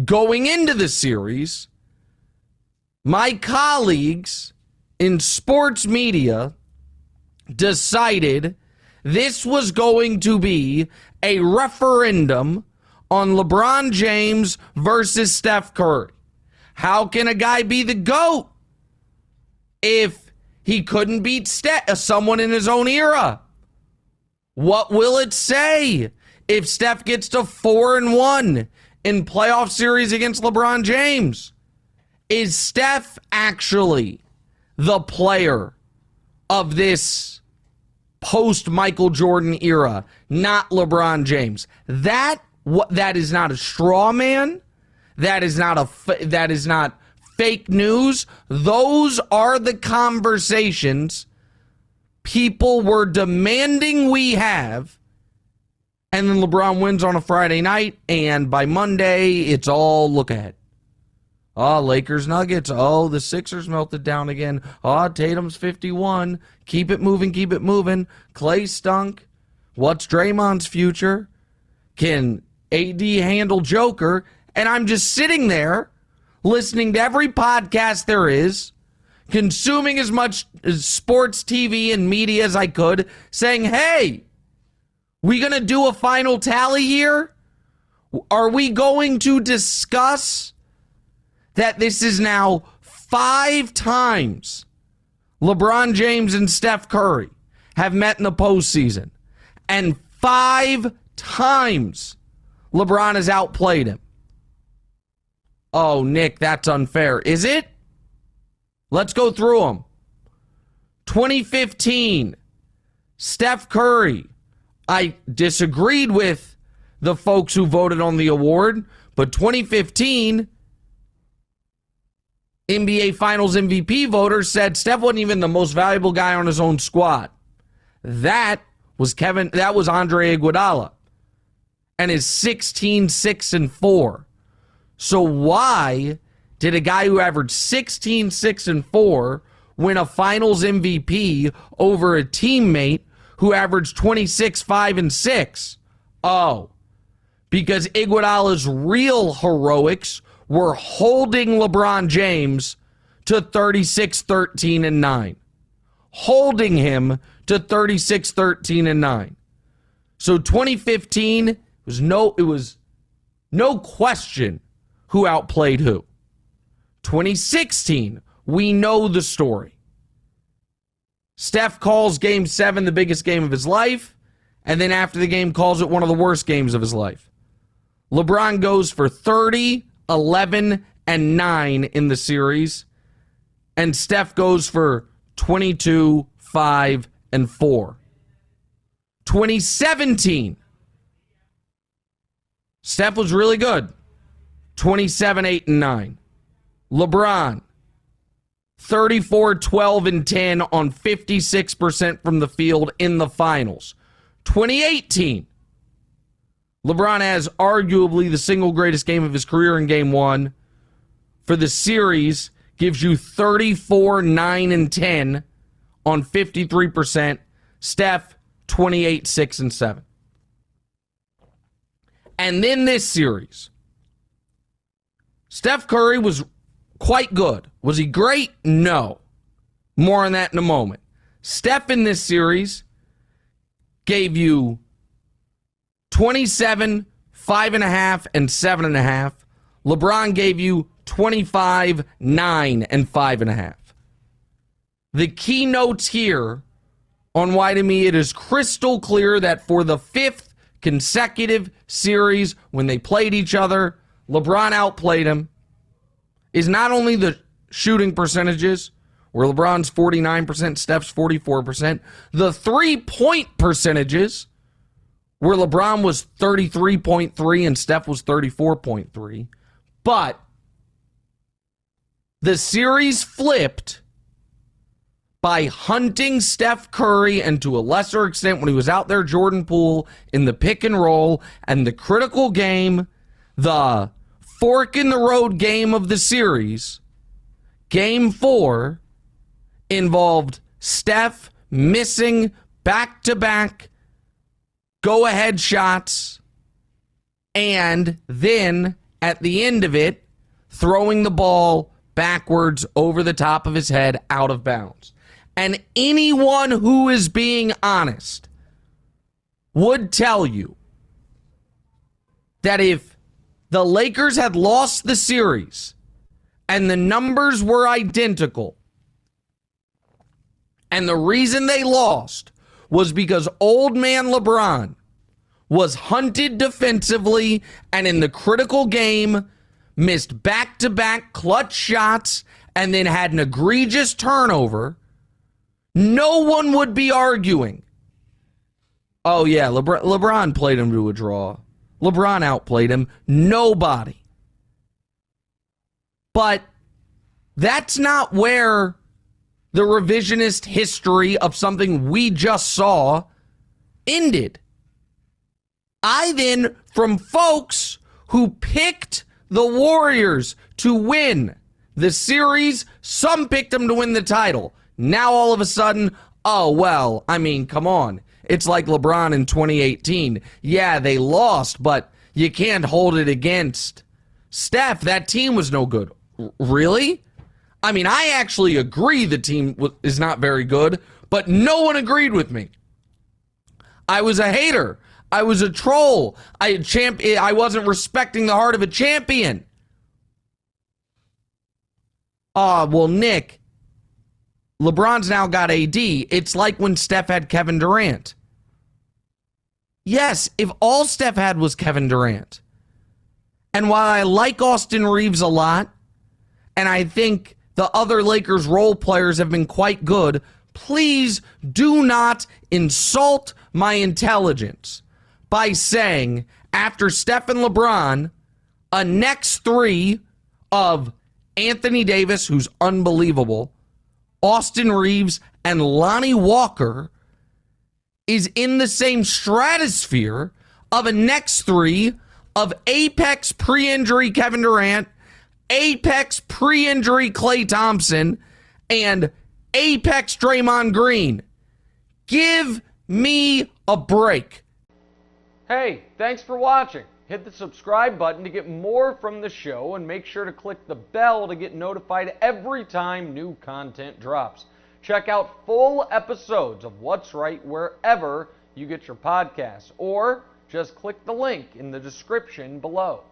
going into the series, my colleagues in sports media decided this was going to be a referendum on LeBron James versus Steph Curry. How can a guy be the GOAT if he couldn't beat someone in his own era? What will it say if Steph gets to 4-1 in playoff series against LeBron James? Is Steph actually the player of this post-Michael Jordan era, not LeBron James? That is not a straw man. That is not fake news. Those are the conversations people were demanding we have. And then LeBron wins on a Friday night, and by Monday, it's all look ahead. Oh, Lakers Nuggets. Oh, the Sixers melted down again. Oh, Tatum's 51. Keep it moving, keep it moving. Clay stunk. What's Draymond's future? Can AD handle Joker? And I'm just sitting there listening to every podcast there is, consuming as much sports TV and media as I could, saying, hey, we going to do a final tally here? Are we going to discuss that this is now 5 times LeBron James and Steph Curry have met in the postseason, and 5 times LeBron has outplayed him? Oh, Nick, that's unfair. Is it? Let's go through them. 2015, Steph Curry. I disagreed with the folks who voted on the award, but 2015, NBA Finals MVP voters said Steph wasn't even the most valuable guy on his own squad. That was Andre Iguodala and his 16-6-4. So why did a guy who averaged 16-6-4 win a Finals MVP over a teammate who averaged 26-5-6? Oh, because Iguodala's real heroics were holding LeBron James to 36-13-9. Holding him to 36-13-9. So 2015, it was no question who outplayed who. 2016, we know the story. Steph calls Game 7 the biggest game of his life, and then after the game calls it one of the worst games of his life. LeBron goes for 30, 11, and 9 in the series, and Steph goes for 22, 5, and 4. 2017, Steph was really good. 27, 8, and 9. LeBron, 34, 12, and 10 on 56% from the field in the finals. 2018, LeBron has arguably the single greatest game of his career in Game 1. For the series, gives you 34, 9, and 10 on 53%. Steph, 28, 6, and 7. And then this series, Steph Curry was quite good. Was he great? No. More on that in a moment. Steph in this series gave you 27, 5.5, and 7.5. LeBron gave you 25, 9, and 5.5. The key notes here on why to me it is crystal clear that for the 5th consecutive series when they played each other, LeBron outplayed him, is not only the shooting percentages, where LeBron's 49%, Steph's 44%, the 3-point percentages, where LeBron was 33.3 and Steph was 34.3. But the series flipped by hunting Steph Curry, and to a lesser extent when he was out there, Jordan Poole, in the pick and roll, and the critical game, the fork in the road game of the series, Game 4, involved Steph missing back-to-back go-ahead shots, and then at the end of it, throwing the ball backwards over the top of his head out of bounds. And anyone who is being honest would tell you that if the Lakers had lost the series and the numbers were identical, and the reason they lost was because Old Man LeBron was hunted defensively and in the critical game missed back-to-back clutch shots and then had an egregious turnover, no one would be arguing, oh yeah, LeBron played him to a draw. LeBron outplayed him. Nobody. But that's not where the revisionist history of something we just saw ended. I then, from folks who picked the Warriors to win the series, some picked them to win the title. Now all of a sudden, oh, well, I mean, come on. It's like LeBron in 2018. Yeah, they lost, but you can't hold it against Steph. That team was no good. Really? I mean, I actually agree the team is not very good, but no one agreed with me. I was a hater. I was a troll. I wasn't respecting the heart of a champion. Well, Nick, LeBron's now got AD. It's like when Steph had Kevin Durant. Yes, if all Steph had was Kevin Durant. And while I like Austin Reeves a lot, and I think the other Lakers role players have been quite good, please do not insult my intelligence by saying, after Steph and LeBron, a next three of Anthony Davis, who's unbelievable, Austin Reeves, and Lonnie Walker is in the same stratosphere of a next three of apex pre-injury Kevin Durant, apex pre-injury Klay Thompson, and apex Draymond Green. Give me a break. Hey, thanks for watching. Hit the subscribe button to get more from the show, and make sure to click the bell to get notified every time new content drops. Check out full episodes of What's Right wherever you get your podcasts, or just click the link in the description below.